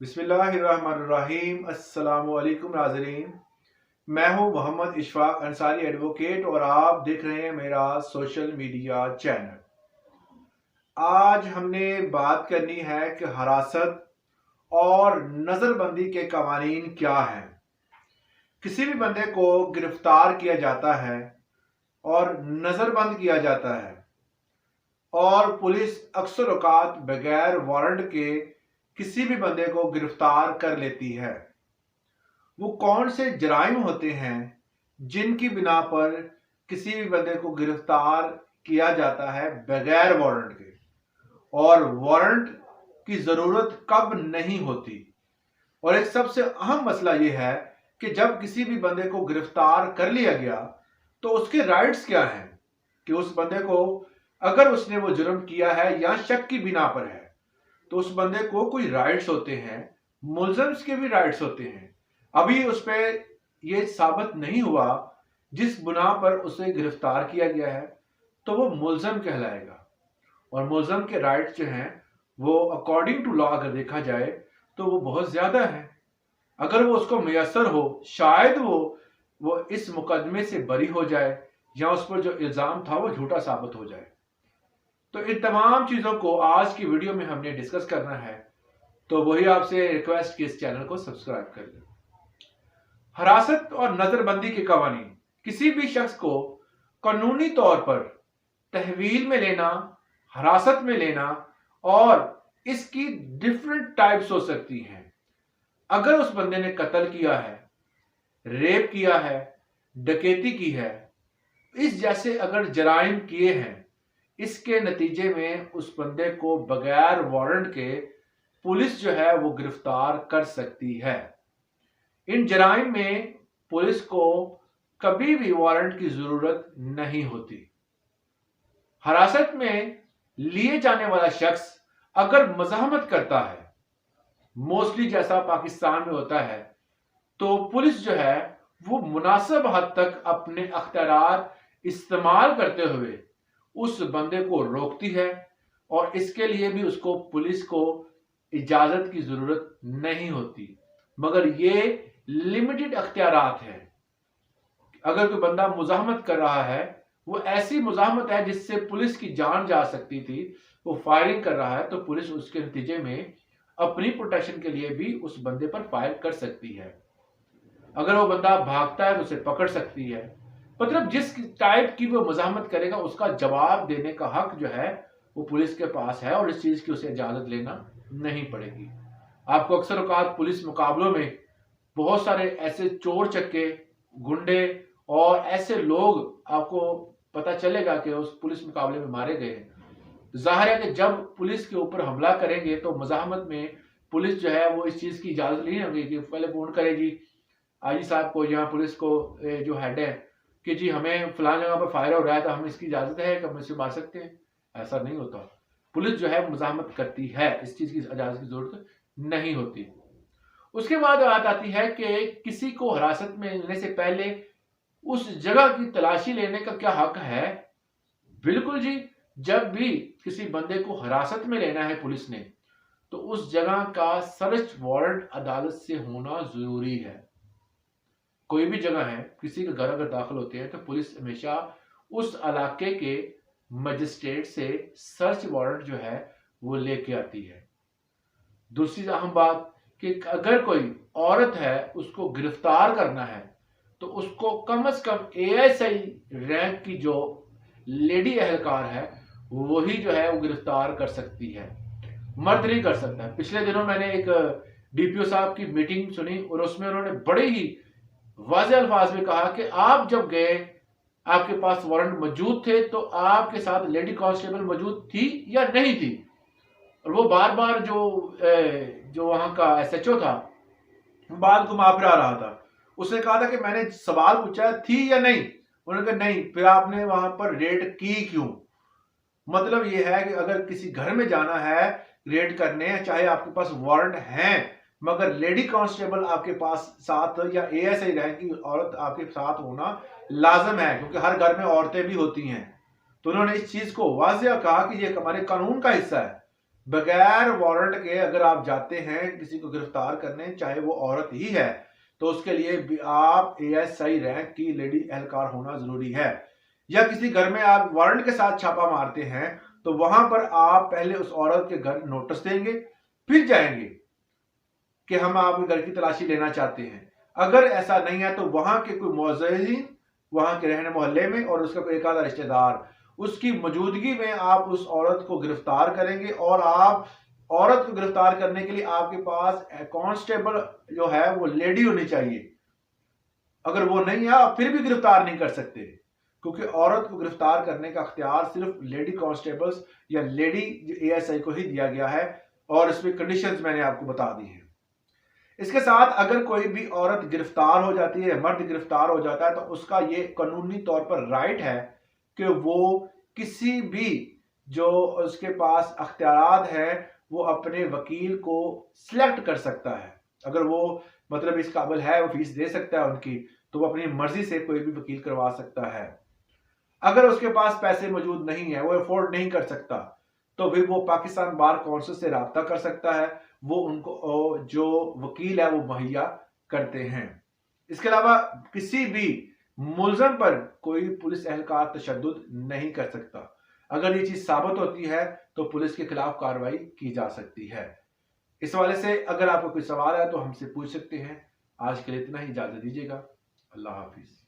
बिस्मिल्लाहिर्रहमानिर्रहीम। अस्सलामुअलैकुम नाज़रीन, मैं हूं मोहम्मद इशफाक अंसारी एडवोकेट और आप देख रहे हैं मेरा सोशल मीडिया चैनल। आज हमने बात करनी है कि हरासत और नज़रबंदी के कवानीन क्या हैं। किसी भी बंदे को गिरफ्तार किया जाता है और नज़रबंद किया जाता है और पुलिस अक्सर औकात बगैर वारंट के किसी भी बंदे को गिरफ्तार कर लेती है। वो कौन से जराइम होते हैं जिनकी बिना पर किसी भी बंदे को गिरफ्तार किया जाता है बगैर वारंट के, और वारंट की जरूरत कब नहीं होती। और एक सबसे अहम मसला यह है कि जब किसी भी बंदे को गिरफ्तार कर लिया गया तो उसके राइट्स क्या हैं, कि उस बंदे को अगर उसने वो जुर्म किया है या शक की बिना पर है तो उस बंदे को कोई राइट्स होते हैं, मुलजम्स के भी राइट्स होते हैं। अभी उस पर यह साबित नहीं हुआ जिस बुना पर उसे गिरफ्तार किया गया है तो वो मुलजम कहलाएगा। और मुलजम के राइट्स जो हैं वो अकॉर्डिंग टू लॉ अगर देखा जाए तो वो बहुत ज्यादा है। अगर वो उसको मैसर हो, शायद वो इस मुकदमे से बरी हो जाए या उस पर जो इल्जाम था वो झूठा साबित हो जाए। तो इन तमाम चीजों को आज की वीडियो में हमने डिस्कस करना है, तो वही आपसे रिक्वेस्ट कि इस चैनल को सब्सक्राइब कर लें। हरासत और नजरबंदी के कवानीन किसी भी शख्स को कानूनी तौर पर तहवील में लेना, हिरासत में लेना, और इसकी डिफरेंट टाइप्स हो सकती हैं। अगर उस बंदे ने कत्ल किया है, रेप किया है, डकैती की है, इस जैसे अगर जराइम किए हैं, इसके नतीजे में उस बंदे को बगैर वारंट के पुलिस जो है वो गिरफ्तार कर सकती है। इन जराइम में पुलिस को कभी भी वारंट की जरूरत नहीं होती। हिरासत में लिए जाने वाला शख्स अगर मज़ाहमत करता है, मोस्टली जैसा पाकिस्तान में होता है, तो पुलिस जो है वो मुनासिब हद तक अपने अख्तियार इस्तेमाल करते हुए उस बंदे को रोकती है, और इसके लिए भी उसको पुलिस को इजाजत की जरूरत नहीं होती। मगर ये लिमिटेड अख्तियारात है। अगर कोई बंदा मुजाहमत कर रहा है, वो ऐसी मुजाहमत है जिससे पुलिस की जान जा सकती थी, वो फायरिंग कर रहा है, तो पुलिस उसके नतीजे में अपनी प्रोटेक्शन के लिए भी उस बंदे पर फायर कर सकती है। अगर वो बंदा भागता है तो उसे पकड़ सकती है। मतलब जिस टाइप की वो मुजाहमत करेगा उसका जवाब देने का हक जो है वो पुलिस के पास है, और इस चीज की उसे इजाजत लेना नहीं पड़ेगी। आपको अक्सर औकात पुलिस मुकाबलों में बहुत सारे ऐसे चोर चक्के, गुंडे और ऐसे लोग आपको पता चलेगा कि उस पुलिस मुकाबले में मारे गए हैं। जाहिर है कि जब पुलिस के ऊपर हमला करेंगे तो मुजाहमत में पुलिस जो है वो इस चीज की इजाजत नहीं होगी कि पहले फोन करेगी आईजी साहब को, यहाँ पुलिस को जो हेड है, कि जी हमें फलां जगह पर फायर हो रहा है तो हमें इसकी इजाजत है कि हम इसे मार सकते हैं। ऐसा नहीं होता। पुलिस जो है मुजाहमत करती है, इस चीज की इजाजत की जरूरत नहीं होती। उसके बाद बात आती है कि किसी को हिरासत में लेने से पहले उस जगह की तलाशी लेने का क्या हक है। बिल्कुल जी, जब भी किसी बंदे को हिरासत में लेना है पुलिस ने तो उस जगह का सर्च वारंट अदालत से होना जरूरी है। कोई भी जगह है, किसी के घर अगर दाखिल होते हैं तो पुलिस हमेशा उस इलाके के मजिस्ट्रेट से सर्च वारंट जो है वो लेके आती है। दूसरी अहम बात कि अगर कोई औरत है उसको गिरफ्तार करना है तो उसको कम से कम एएसआई रैंक की जो लेडी एहलकार है वही जो है वो गिरफ्तार कर सकती है, मर्द नहीं कर सकता। पिछले दिनों मैंने एक डीपीओ साहब की मीटिंग सुनी और उसमें उन्होंने बड़े ही वाज़ेह अल्फाज में कहा कि आप जब गए आपके पास वारंट मौजूद थे तो आपके साथ लेडी कांस्टेबल मौजूद थी या नहीं थी। और वो बार बार जो वहां का एसएचओ था बात घुमा फिरा रहा था। उसने कहा था कि मैंने सवाल पूछा थी या नहीं, उन्होंने कहा नहीं, फिर आपने वहां पर रेड की क्यों। मतलब ये है कि अगर किसी घर में जाना है रेड करने, चाहे आपके पास वारंट है मगर लेडी कांस्टेबल आपके पास साथ या एएसआई रैंक की औरत आपके साथ होना लाजम है, क्योंकि हर घर में औरतें भी होती हैं। तो उन्होंने इस चीज को वाज़ेह कहा कि ये हमारे कानून का हिस्सा है। बगैर वारंट के अगर आप जाते हैं किसी को गिरफ्तार करने, चाहे वो औरत ही है, तो उसके लिए भी आप ASI रैंक की लेडी एहलकार होना जरूरी है। या किसी घर में आप वारंट के साथ छापा मारते हैं तो वहां पर आप पहले उस औरत के घर नोटिस देंगे, फिर जाएंगे कि हम आपके घर की तलाशी लेना चाहते हैं। अगर ऐसा नहीं है तो वहां के कोई मुअज़्ज़िन, वहां के रहने मोहल्ले में और उसका कोई एक आधा रिश्तेदार, उसकी मौजूदगी में आप उस औरत को गिरफ्तार करेंगे। और आप औरत को गिरफ्तार करने के लिए आपके पास कांस्टेबल जो है वो लेडी होनी चाहिए। अगर वो नहीं है आप फिर भी गिरफ्तार नहीं कर सकते, क्योंकि औरत को गिरफ्तार करने का अख्तियार सिर्फ लेडी कांस्टेबल्स या लेडी ASI को ही दिया गया है, और इसमें कंडीशंस मैंने आपको बता दी हैं। इसके साथ अगर कोई भी औरत गिरफ्तार हो जाती है, मर्द गिरफ्तार हो जाता है, तो उसका ये कानूनी तौर पर राइट है कि वो किसी भी जो उसके पास अख्तियारात है वो अपने वकील को सिलेक्ट कर सकता है। अगर वो मतलब इस काबिल है, वो फीस दे सकता है उनकी, तो वो अपनी मर्जी से कोई भी वकील करवा सकता है। अगर उसके पास पैसे मौजूद नहीं है, वो अफोर्ड नहीं कर सकता, तो फिर वो पाकिस्तान बार काउंसिल से राब्ता कर सकता है। वो उनको जो वकील है वो मुहैया करते हैं। इसके अलावा किसी भी मुलजम पर कोई पुलिस एहलकार तशद्दुद नहीं कर सकता। अगर ये चीज साबित होती है तो पुलिस के खिलाफ कार्रवाई की जा सकती है। इस हवाले से अगर आपको कोई सवाल है तो हमसे पूछ सकते हैं। आज के लिए इतना ही, इजाजत दीजिएगा। अल्लाह हाफिज।